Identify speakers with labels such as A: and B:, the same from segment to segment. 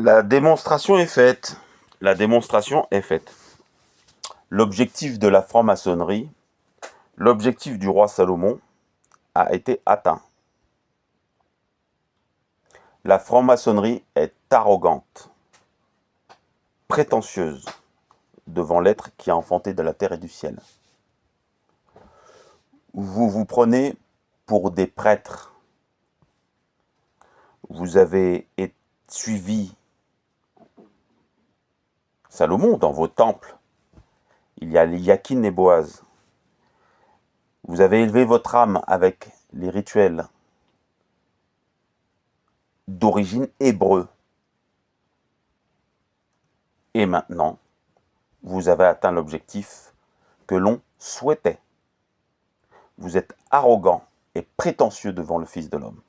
A: La démonstration est faite. La démonstration est faite. L'objectif de la franc-maçonnerie, l'objectif du roi Salomon a été atteint. La franc-maçonnerie est arrogante, prétentieuse devant l'être qui a enfanté de la terre et du ciel. Vous vous prenez pour des prêtres. Vous avez suivi Salomon dans vos temples. Il y a Yakin et Boaz. Vous avez élevé votre âme avec les rituels d'origine hébreu. Et maintenant, vous avez atteint l'objectif que l'on souhaitait. Vous êtes arrogant et prétentieux devant le Fils de l'homme.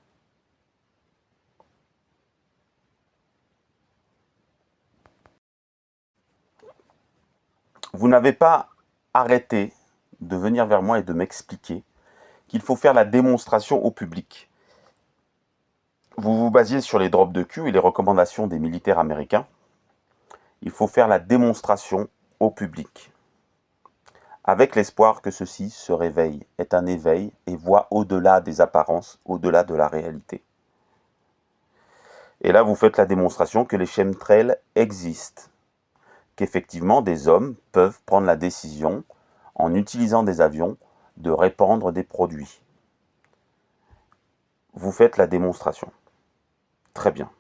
A: Vous n'avez pas arrêté de venir vers moi et de m'expliquer qu'il faut faire la démonstration au public. Vous vous basiez sur les drops de cul et les recommandations des militaires américains. Il faut faire la démonstration au public, avec l'espoir que ceux-ci se réveillent, est un éveil et voient au-delà des apparences, au-delà de la réalité. Et là, vous faites la démonstration que les chemtrails existent, qu'effectivement des hommes peuvent prendre la décision, en utilisant des avions, de répandre des produits. Vous faites la démonstration. Très bien.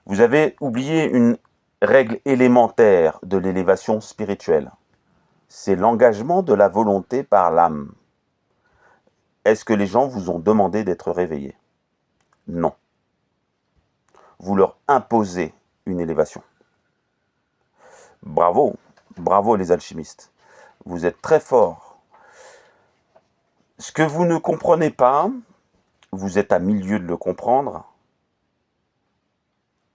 A: Vous avez oublié une règle élémentaire de l'élévation spirituelle. C'est l'engagement de la volonté par l'âme. Est-ce que les gens vous ont demandé d'être réveillés? Non. Vous leur imposez une élévation. Bravo, bravo les alchimistes. Vous êtes très forts. Ce que vous ne comprenez pas, vous êtes à milieu de le comprendre.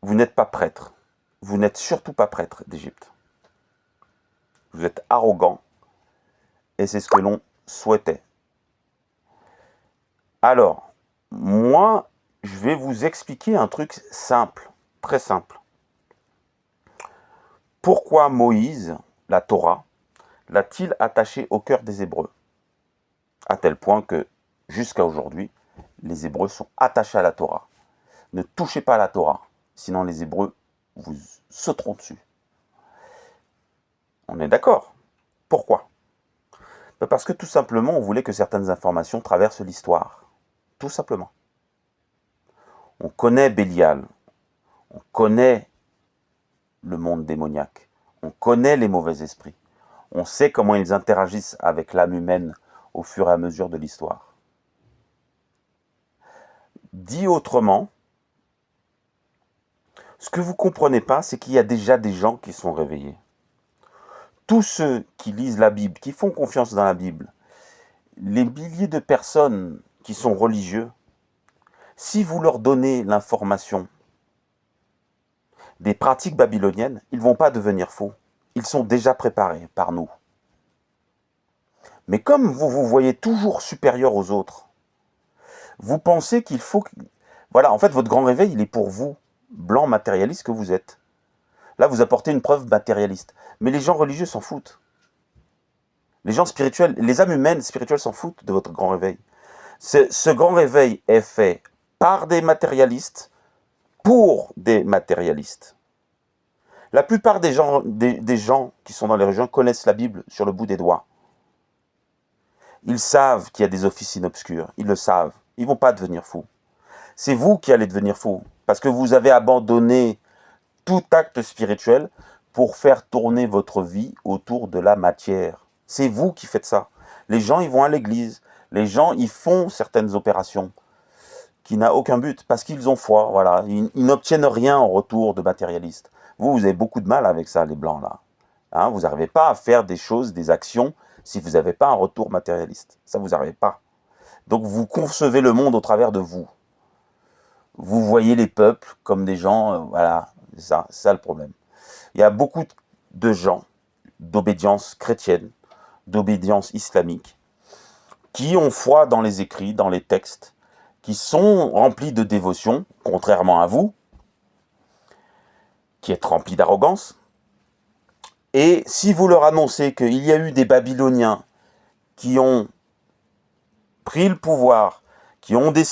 A: Vous n'êtes pas prêtre. Vous n'êtes surtout pas prêtre d'Égypte. Vous êtes arrogant et c'est ce que l'on souhaitait. Alors, moi, je vais vous expliquer un truc simple, très simple. Pourquoi Moïse, la Torah, l'a-t-il attaché au cœur des Hébreux? À tel point que, jusqu'à aujourd'hui, les Hébreux sont attachés à la Torah. Ne touchez pas à la Torah, sinon les Hébreux vous sauteront dessus. On est d'accord? Pourquoi? Parce que tout simplement, on voulait que certaines informations traversent l'histoire. Tout simplement. On connaît Bélial, on connaît le monde démoniaque, on connaît les mauvais esprits, on sait comment ils interagissent avec l'âme humaine au fur et à mesure de l'histoire. Dit autrement, ce que vous ne comprenez pas, c'est qu'il y a déjà des gens qui sont réveillés. Tous ceux qui lisent la Bible, qui font confiance dans la Bible, les milliers de personnes qui sont religieux, si vous leur donnez l'information des pratiques babyloniennes, ils ne vont pas devenir faux. Ils sont déjà préparés par nous. Mais comme vous vous voyez toujours supérieur aux autres, vous pensez qu'il faut... Voilà, en fait, votre grand réveil, il est pour vous, blanc matérialiste que vous êtes. Là, vous apportez une preuve matérialiste. Mais les gens religieux s'en foutent. Les gens spirituels, les âmes humaines spirituelles s'en foutent de votre grand réveil. Ce grand réveil est fait par des matérialistes, pour des matérialistes. La plupart des gens qui sont dans les régions connaissent la Bible sur le bout des doigts. Ils savent qu'il y a des officines obscures. Ils le savent. Ils ne vont pas devenir fous. C'est vous qui allez devenir fous. Parce que vous avez abandonné tout acte spirituel pour faire tourner votre vie autour de la matière. C'est vous qui faites ça. Les gens, ils vont à l'église. Les gens, ils font certaines opérations qui n'ont aucun but parce qu'ils ont foi. Voilà. Ils n'obtiennent rien en retour de matérialistes. Vous avez beaucoup de mal avec ça, les blancs, là. Hein, vous n'arrivez pas à faire des choses, des actions, si vous n'avez pas un retour matérialiste. Ça, vous n'arrivez pas. Donc, vous concevez le monde au travers de vous. Vous voyez les peuples comme des gens, voilà, c'est ça le problème. Il y a beaucoup de gens d'obédience chrétienne, d'obédience islamique, qui ont foi dans les écrits, dans les textes, qui sont remplis de dévotion, contrairement à vous, qui est rempli d'arrogance. Et si vous leur annoncez qu'il y a eu des Babyloniens qui ont pris le pouvoir, qui ont des...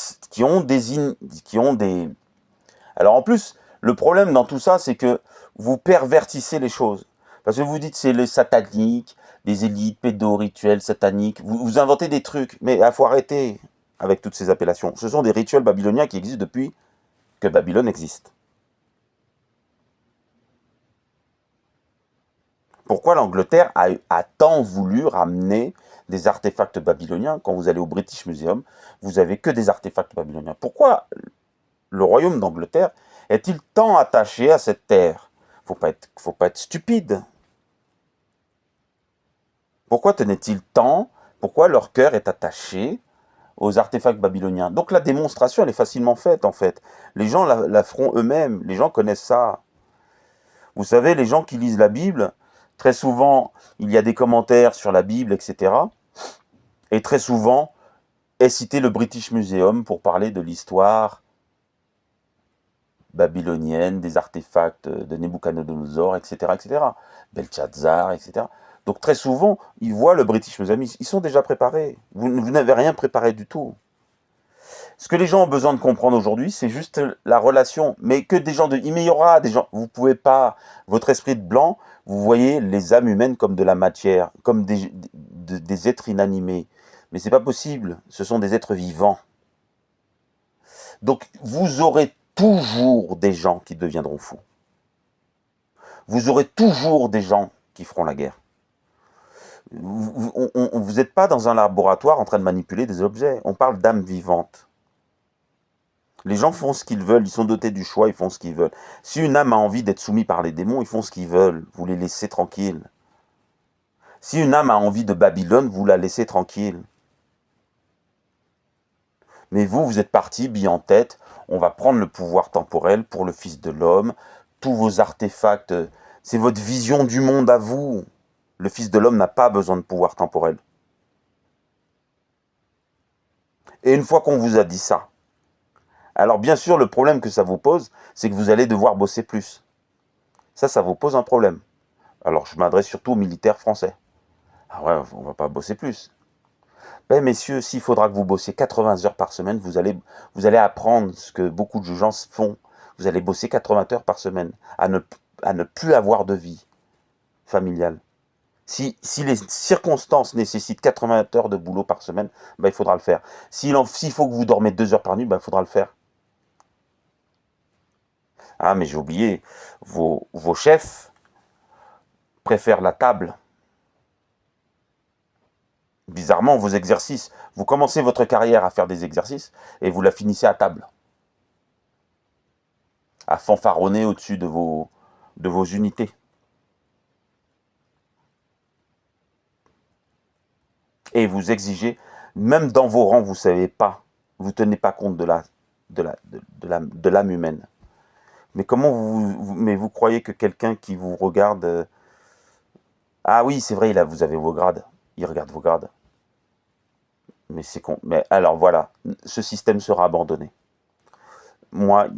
A: Alors en plus, le problème dans tout ça, c'est que vous pervertissez les choses. Parce que vous dites c'est les sataniques, des élites pédo-rituels sataniques. Vous inventez des trucs, mais il faut arrêter avec toutes ces appellations. Ce sont des rituels babyloniens qui existent depuis que Babylone existe. Pourquoi l'Angleterre a tant voulu ramener des artefacts babyloniens? Quand vous allez au British Museum, vous avez que des artefacts babyloniens. Pourquoi le royaume d'Angleterre est-il tant attaché à cette terre? Faut pas être stupide. Pourquoi tenait-il tant? Pourquoi leur cœur est attaché aux artefacts babyloniens? Donc la démonstration, elle est facilement faite, en fait. Les gens la feront eux-mêmes. Les gens connaissent ça. Vous savez, les gens qui lisent la Bible, très souvent, il y a des commentaires sur la Bible, etc. Et très souvent, est cité le British Museum pour parler de l'histoire babylonienne, des artefacts de Nebuchadnezzar, etc., etc., Belshazzar, etc. Donc très souvent, ils voient le British Museum, ils sont déjà préparés. Vous n'avez rien préparé du tout. Ce que les gens ont besoin de comprendre aujourd'hui, c'est juste la relation. Mais que des gens de... Mais il y aura des gens... Vous pouvez pas... Votre esprit de blanc, vous voyez les âmes humaines comme de la matière, comme des êtres inanimés. Mais c'est pas possible. Ce sont des êtres vivants. Donc vous aurez toujours des gens qui deviendront fous. Vous aurez toujours des gens qui feront la guerre. Vous n'êtes pas dans un laboratoire en train de manipuler des objets. On parle d'âmes vivantes. Les gens font ce qu'ils veulent, ils sont dotés du choix, ils font ce qu'ils veulent. Si une âme a envie d'être soumise par les démons, ils font ce qu'ils veulent. Vous les laissez tranquilles. Si une âme a envie de Babylone, vous la laissez tranquille. Mais vous êtes parti, bille en tête, on va prendre le pouvoir temporel pour le Fils de l'homme, tous vos artefacts, c'est votre vision du monde à vous. Le Fils de l'homme n'a pas besoin de pouvoir temporel. Et une fois qu'on vous a dit ça, alors bien sûr, le problème que ça vous pose, c'est que vous allez devoir bosser plus. Ça vous pose un problème. Alors je m'adresse surtout aux militaires français. Ah ouais, on va pas bosser plus. Ben messieurs, s'il faudra que vous bossiez 80 heures par semaine, vous allez apprendre ce que beaucoup de gens font. Vous allez bosser 80 heures par semaine, à ne plus avoir de vie familiale. Si les circonstances nécessitent 80 heures de boulot par semaine, ben il faudra le faire. S'il faut que vous dormez 2 heures par nuit, ben il faudra le faire. Ah, mais j'ai oublié, vos chefs préfèrent la table. Bizarrement, vos exercices, vous commencez votre carrière à faire des exercices et vous la finissez à table. À fanfaronner au-dessus de vos unités. Et vous exigez, même dans vos rangs, vous savez pas, vous tenez pas compte de l'âme humaine. Mais comment mais vous croyez que quelqu'un qui vous regarde, ah oui, c'est vrai, vous avez vos grades, il regarde vos grades. Mais c'est con. Mais alors voilà, ce système sera abandonné. Moi,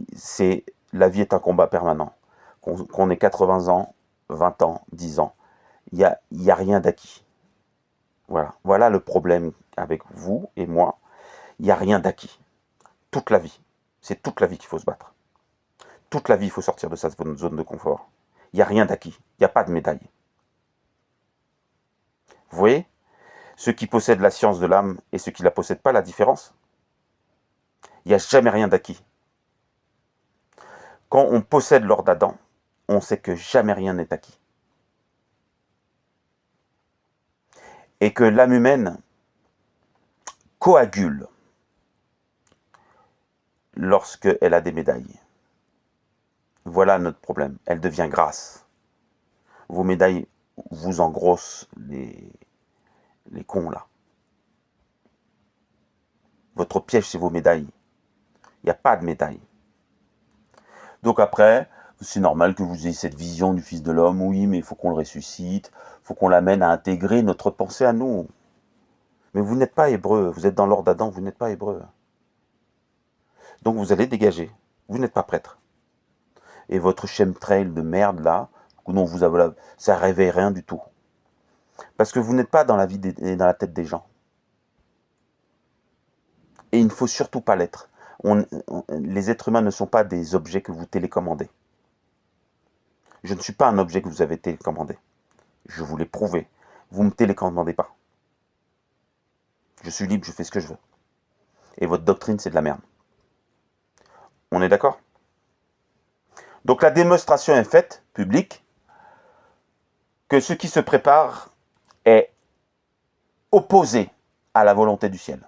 A: la vie est un combat permanent. Qu'on ait 80 ans, 20 ans, 10 ans, il y a rien d'acquis. Voilà le problème avec vous et moi. Il n'y a rien d'acquis. Toute la vie. C'est toute la vie qu'il faut se battre. Toute la vie, il faut sortir de sa zone de confort. Il n'y a rien d'acquis. Il n'y a pas de médaille. Vous voyez? Ceux qui possèdent la science de l'âme et ceux qui ne la possèdent pas, la différence? Il n'y a jamais rien d'acquis. Quand on possède l'or d'Adam, on sait que jamais rien n'est acquis. Et que l'âme humaine coagule lorsqu'elle a des médailles. Voilà notre problème. Elle devient grasse. Vos médailles vous engrossent les cons là. Votre piège, c'est vos médailles. Il n'y a pas de médaille. Donc après, c'est normal que vous ayez cette vision du Fils de l'homme. Oui, mais il faut qu'on le ressuscite. Il faut qu'on l'amène à intégrer notre pensée à nous. Mais vous n'êtes pas hébreu. Vous êtes dans l'ordre d'Adam, vous n'êtes pas hébreu. Donc vous allez dégager. Vous n'êtes pas prêtre. et votre chemtrail de merde là, dont vous avez ça réveille rien du tout. Parce que vous n'êtes pas dans la vie et dans la tête des gens. Et il ne faut surtout pas l'être. Les êtres humains ne sont pas des objets que vous télécommandez. Je ne suis pas un objet que vous avez télécommandé. Je vous l'ai prouvé. Vous ne me télécommandez pas. Je suis libre, je fais ce que je veux. Et votre doctrine, c'est de la merde. On est d'accord? Donc la démonstration est faite, publique, que ce qui se prépare est opposé à la volonté du ciel.